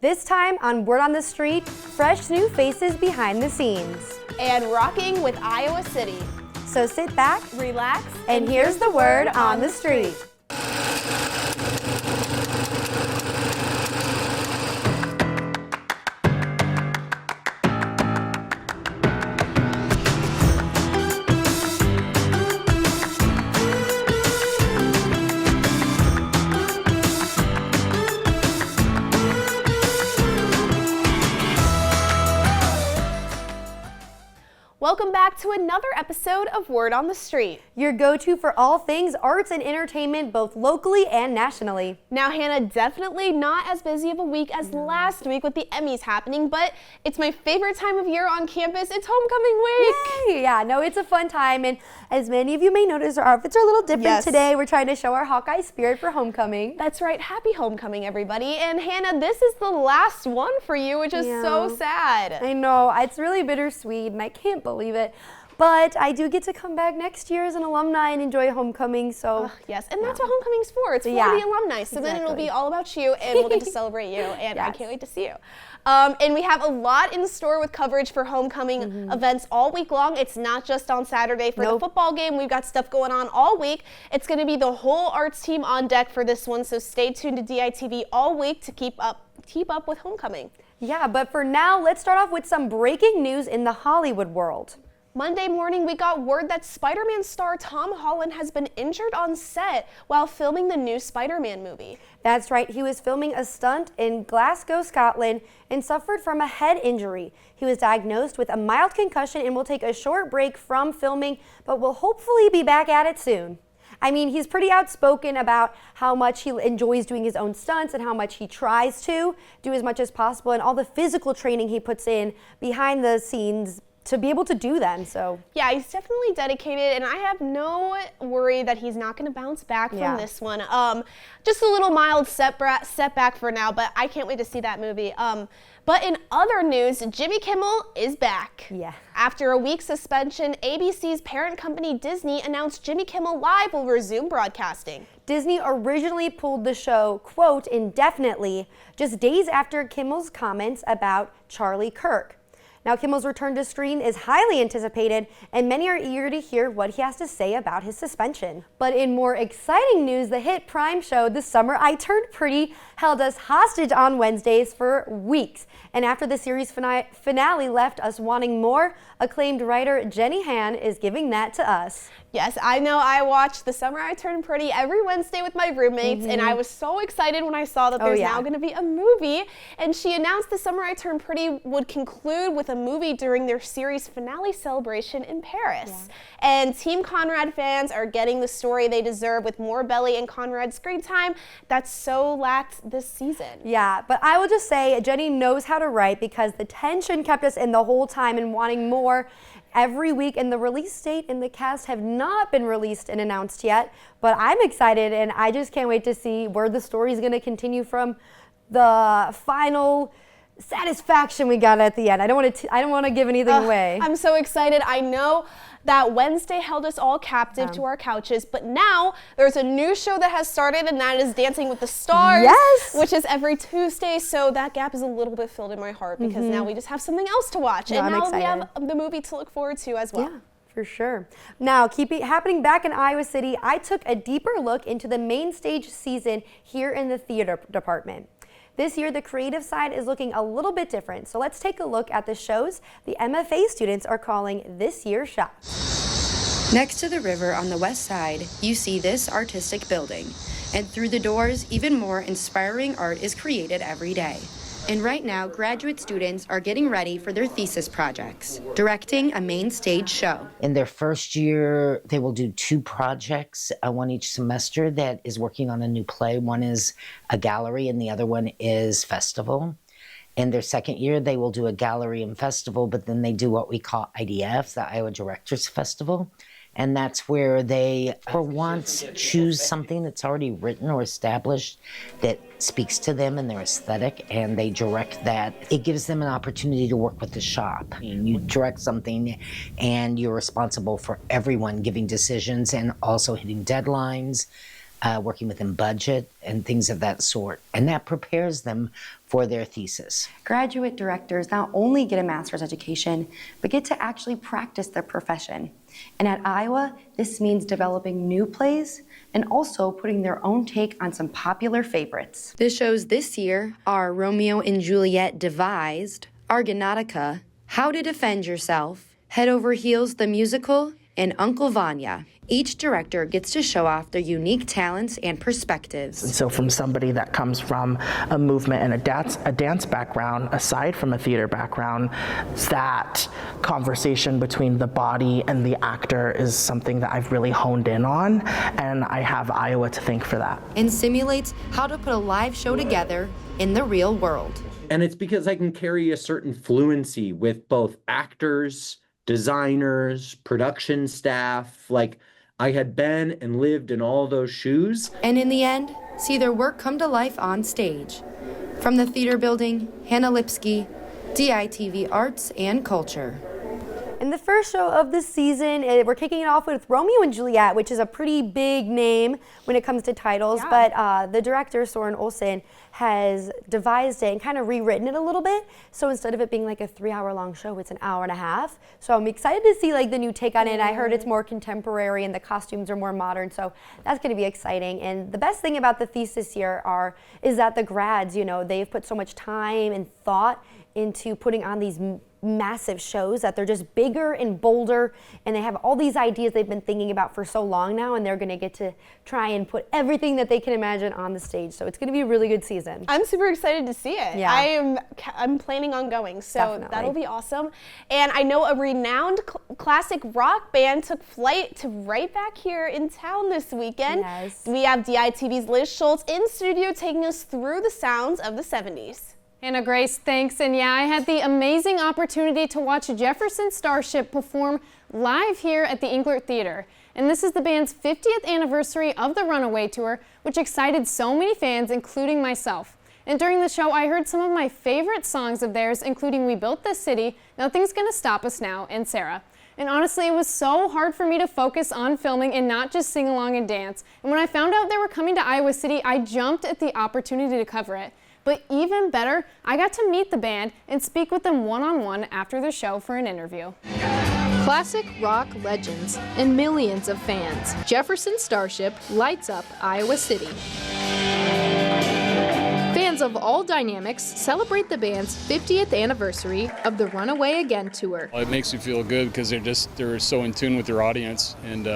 This time on Word on the Street, fresh new faces behind the scenes. And rocking with Iowa City. So sit back, relax, and here's the word on the street. Welcome back to another episode of Word on the Street. Your go-to for all things arts and entertainment, both locally and nationally. Now, Hannah, definitely not as busy of a week as last week with the Emmys happening, but it's my favorite time of year on campus. It's homecoming week. Yay! Yeah, no, it's a fun time, and as many of you may notice, our outfits are a little different today. We're trying to show our Hawkeye spirit for homecoming. That's right. Happy homecoming, everybody. And Hannah, this is the last one for you, which is so sad. I know. It's really bittersweet, and I can't believe it. But I do get to come back next year as an alumni and enjoy homecoming, so. Yes, and that's what homecoming's for. It's for the alumni, so then it'll be all about you, and we'll get to celebrate you, and I can't wait to see you. And we have a lot in store with coverage for homecoming events all week long. It's not just on Saturday for the football game. We've got stuff going on all week. It's going to be the whole arts team on deck for this one, so stay tuned to DITV all week to keep up with homecoming. Yeah, but for now, let's start off with some breaking news in the Hollywood world. Monday morning, we got word that Spider-Man star Tom Holland has been injured on set while filming the new Spider-Man movie. That's right. He was filming a stunt in Glasgow, Scotland, and suffered from a head injury. He was diagnosed with a mild concussion and will take a short break from filming, but will hopefully be back at it soon. I mean, he's pretty outspoken about how much he enjoys doing his own stunts and how much he tries to do as much as possible and all the physical training he puts in behind the scenes to be able to do them, so. Yeah, he's definitely dedicated, and I have no worry that he's not going to bounce back from this one. Just a little mild setback for now, but I can't wait to see that movie. But in other news, Jimmy Kimmel is back. Yeah. After a week's suspension, ABC's parent company Disney announced Jimmy Kimmel Live will resume broadcasting. Disney originally pulled the show, quote, indefinitely, just days after Kimmel's comments about Charlie Kirk. Now, Kimmel's return to screen is highly anticipated, and many are eager to hear what he has to say about his suspension. But in more exciting news, the hit Prime show, The Summer I Turned Pretty, held us hostage on Wednesdays for weeks. And after the series finale left us wanting more, acclaimed writer Jenny Han is giving that to us. Yes, I know. I watched The Summer I Turned Pretty every Wednesday with my roommates, and I was so excited when I saw that there's now going to be a movie. And she announced The Summer I Turned Pretty would conclude with a movie during their series finale celebration in Paris. Yeah. And Team Conrad fans are getting the story they deserve with more Belly and Conrad screen time that's so lacked this season. Yeah, but I will just say Jenny knows how to write because the tension kept us in the whole time and wanting more every week, and the release date and the cast have not been released and announced yet, but I'm excited and I just can't wait to see where the story is going to continue from the final satisfaction we got at the end. I don't want to give anything away. I'm so excited. I know that Wednesday held us all captive to our couches, but now there's a new show that has started, and that is Dancing with the Stars, which is every Tuesday, so that gap is a little bit filled in my heart because now we just have something else to watch, and now we have the movie to look forward to as well. Yeah. For sure. Now, happening back in Iowa City, I took a deeper look into the main stage season here in the theater department. This year, the creative side is looking a little bit different, so let's take a look at the shows the MFA students are calling this year's shot. Next to the river on the west side, you see this artistic building, and through the doors, even more inspiring art is created every day. And right now, graduate students are getting ready for their thesis projects, directing a main stage show. In their first year, they will do 2 projects, one each semester, that is working on a new play. One is a gallery and the other one is festival. In their second year, they will do a gallery and festival, but then they do what we call IDF, the Iowa Directors Festival. And that's where they, for once, choose something that's already written or established that speaks to them and their aesthetic, and they direct that. It gives them an opportunity to work with the shop. You direct something, and you're responsible for everyone giving decisions and also hitting deadlines. working within budget and things of that sort. And that prepares them for their thesis. Graduate directors not only get a master's education, but get to actually practice their profession. And at Iowa, this means developing new plays and also putting their own take on some popular favorites. The shows this year are Romeo and Juliet Devised, Argonautica, How to Defend Yourself, Head Over Heels the Musical, and Uncle Vanya. Each director gets to show off their unique talents and perspectives. And so from somebody that comes from a movement and a dance background, aside from a theater background, that conversation between the body and the actor is something that I've really honed in on, and I have Iowa to thank for that. And simulates how to put a live show together in the real world. And it's because I can carry a certain fluency with both actors, designers, production staff. Like, I had been and lived in all those shoes. And in the end, see their work come to life on stage. From the theater building, Hannah Lipski, DITV Arts and Culture. In the first show of the season, we're kicking it off with Romeo and Juliet, which is a pretty big name when it comes to titles, but the director, Soren Olsen, has devised it and kind of rewritten it a little bit. So instead of it being like a 3-hour-long show, it's an hour and a half. So I'm excited to see like the new take on it. I heard it's more contemporary and the costumes are more modern, so that's gonna be exciting. And the best thing about the thesis year is that the grads, you know, they've put so much time and thought into putting on these massive shows that they're just bigger and bolder, and they have all these ideas they've been thinking about for so long now, and they're going to get to try and put everything that they can imagine on the stage. So it's going to be a really good season. I'm super excited to see it. Yeah. I'm planning on going, so Definitely. that'll be awesome. And I know a renowned classic rock band took flight to right back here in town this weekend. Yes. We have DITV's Liz Schultz in studio taking us through the sounds of the 70s. Hannah Grace, thanks. And yeah, I had the amazing opportunity to watch Jefferson Starship perform live here at the Englert Theater. And this is the band's 50th anniversary of the Runaway Tour, which excited so many fans, including myself. And during the show, I heard some of my favorite songs of theirs, including We Built This City, Nothing's Gonna Stop Us Now, and Sarah. And honestly, it was so hard for me to focus on filming and not just sing along and dance. And when I found out they were coming to Iowa City, I jumped at the opportunity to cover it. But even better, I got to meet the band and speak with them one-on-one after the show for an interview. Classic rock legends and millions of fans. Jefferson Starship lights up Iowa City. Fans of all dynamics celebrate the band's 50th anniversary of the Runaway Again tour. It makes me feel good because they're so in tune with their audience, and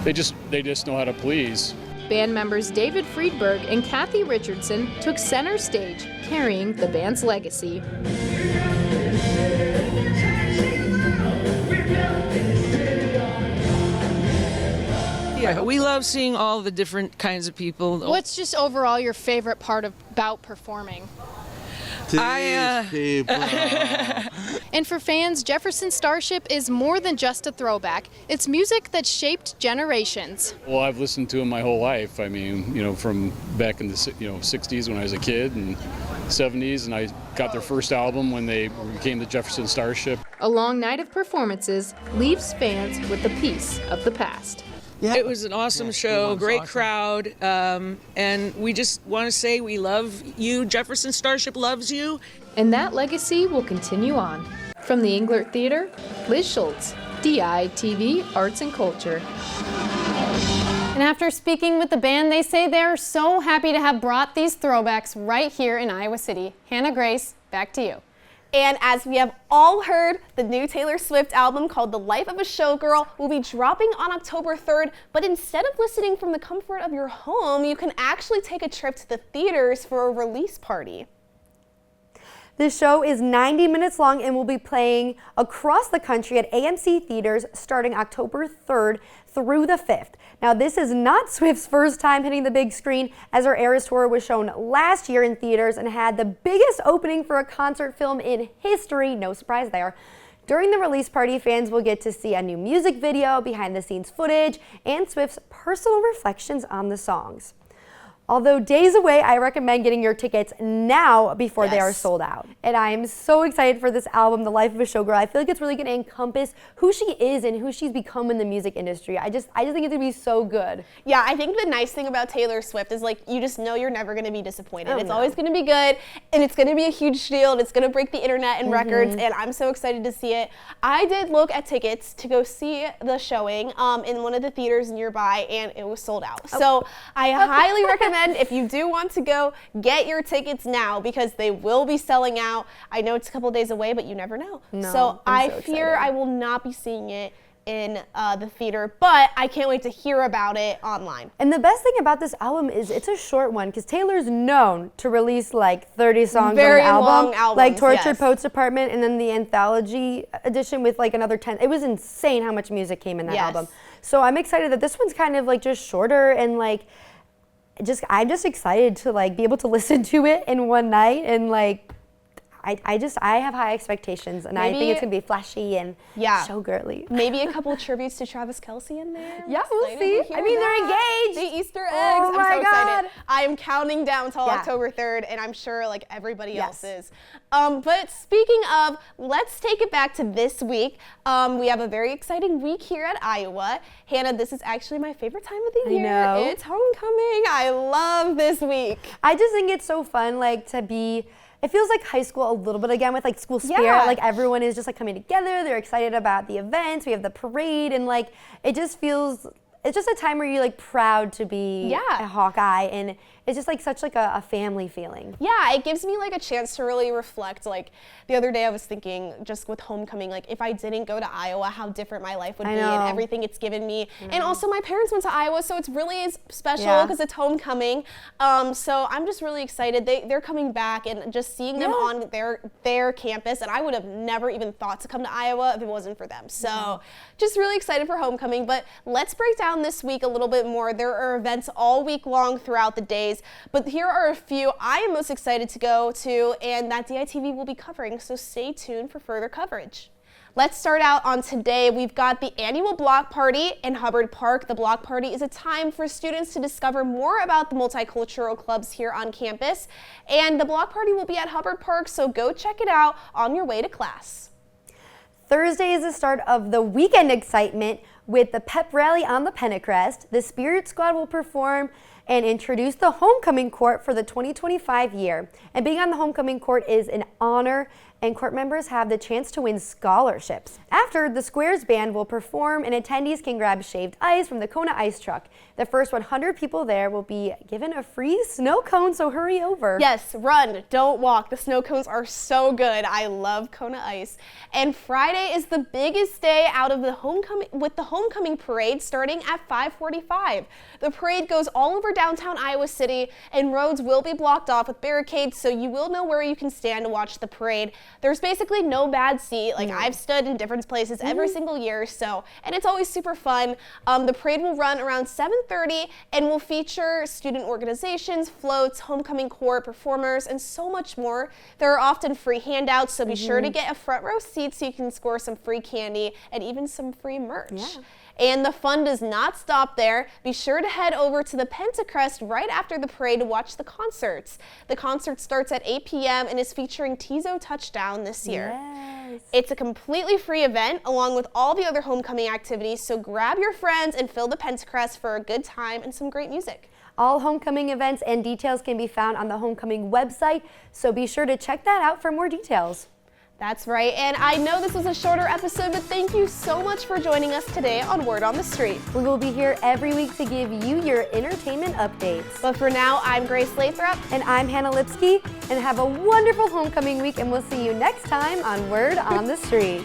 they just know how to please. Band members David Friedberg and Kathy Richardson took center stage, carrying the band's legacy. Yeah, we love seeing all the different kinds of people. What's just overall your favorite part about performing? And for fans, Jefferson Starship is more than just a throwback. It's music that shaped generations. Well, I've listened to them my whole life. I mean, you know, from back in the 60s when I was a kid, and 70s, and I got their first album when they became the Jefferson Starship. A long night of performances leaves fans with a piece of the past. Yeah. It was an awesome show, great crowd, and we just want to say we love you. Jefferson Starship loves you. And that legacy will continue on. From the Englert Theater, Liz Schultz, DITV Arts and Culture. And after speaking with the band, they say they're so happy to have brought these throwbacks right here in Iowa City. Hannah Grace, back to you. And as we have all heard, the new Taylor Swift album called The Life of a Showgirl will be dropping on October 3rd, but instead of listening from the comfort of your home, you can actually take a trip to the theaters for a release party. The show is 90 minutes long and will be playing across the country at AMC theaters starting October 3rd through the 5th. Now, this is not Swift's first time hitting the big screen, as her Eras Tour was shown last year in theaters and had the biggest opening for a concert film in history. No surprise there. During the release party, fans will get to see a new music video, behind-the-scenes footage, and Swift's personal reflections on the songs. Although days away, I recommend getting your tickets now before they are sold out. And I am so excited for this album, The Life of a Showgirl. I feel like it's really going to encompass who she is and who she's become in the music industry. I just think it's going to be so good. Yeah, I think the nice thing about Taylor Swift is like you just know you're never going to be disappointed. It's always going to be good, and it's going to be a huge deal, and it's going to break the internet and records, and I'm so excited to see it. I did look at tickets to go see the showing in one of the theaters nearby, and it was sold out. So I highly recommend if you do want to go, get your tickets now because they will be selling out. I know it's a couple days away, but you never know. So I fear I will not be seeing it in the theater, but I can't wait to hear about it online. And the best thing about this album is it's a short one because Taylor's known to release like 30 songs on an album. Long albums, like Tortured Poets Department and then the anthology edition with like another 10. It was insane how much music came in that album. So I'm excited that this one's kind of like just shorter and like I'm just excited to like be able to listen to it in one night and like I have high expectations and I think it's gonna be flashy and showgirly. Maybe a couple of tributes to Travis Kelce in there. Yeah, we'll see. I mean, they're engaged. The Easter eggs. Oh I'm so excited. I am counting down till October 3rd, and I'm sure like everybody else is. But speaking of, let's take it back to this week. We have a very exciting week here at Iowa. Hannah, this is actually my favorite time of the year. I know. It's homecoming. I love this week. I just think it's so fun, like to be. It feels like high school a little bit again with like school spirit. Like everyone is just like coming together. They're excited about the events. We have the parade and like it just feels. It's just a time where you're like proud to be a Hawkeye and it's just like such like a family feeling. Yeah, it gives me like a chance to really reflect. Like the other day I was thinking just with homecoming, like if I didn't go to Iowa, how different my life would be and everything it's given me. And also my parents went to Iowa, so it's really special because it's homecoming. So I'm just really excited. They're coming back and just seeing them on their campus. And I would have never even thought to come to Iowa if it wasn't for them. So just really excited for homecoming. But let's break down this week a little bit more. There are events all week long throughout the days. But here are a few I am most excited to go to and that DITV will be covering, so stay tuned for further coverage. Let's start out on today. We've got the annual block party in Hubbard Park. The block party is a time for students to discover more about the multicultural clubs here on campus. And the block party will be at Hubbard Park, so go check it out on your way to class. Thursday is the start of the weekend excitement with the pep rally on the Pentecrest. The Spirit Squad will perform and introduce the homecoming court for the 2025 year. And being on the homecoming court is an honor, and court members have the chance to win scholarships. After, the Squares Band will perform, and attendees can grab shaved ice from the Kona Ice Truck. The first 100 people there will be given a free snow cone, so hurry over. Yes, run, don't walk. The snow cones are so good. I love Kona Ice. And Friday is the biggest day out of the homecoming parade starting at 5:45. The parade goes all over downtown Iowa City, and roads will be blocked off with barricades, so you will know where you can stand to watch the parade. There's basically no bad seat. Like I've stood in different places every single year, and it's always super fun. The parade will run around 7:30 and will feature student organizations, floats, homecoming court performers, and so much more. There are often free handouts, so be sure to get a front row seat so you can score some free candy and even some free merch. And the fun does not stop there. Be sure to head over to the Pentecrest right after the parade to watch the concerts. The concert starts at 8 p.m. and is featuring Tizo Touchdown this year. It's a completely free event along with all the other homecoming activities, so grab your friends and fill the Pentecrest for a good time and some great music. All homecoming events and details can be found on the homecoming website, so be sure to check that out for more details. That's right, and I know this was a shorter episode, but thank you so much for joining us today on Word on the Street. We will be here every week to give you your entertainment updates. But for now, I'm Grace Lathrop. And I'm Hannah Lipski, and have a wonderful homecoming week, and we'll see you next time on Word on the Street.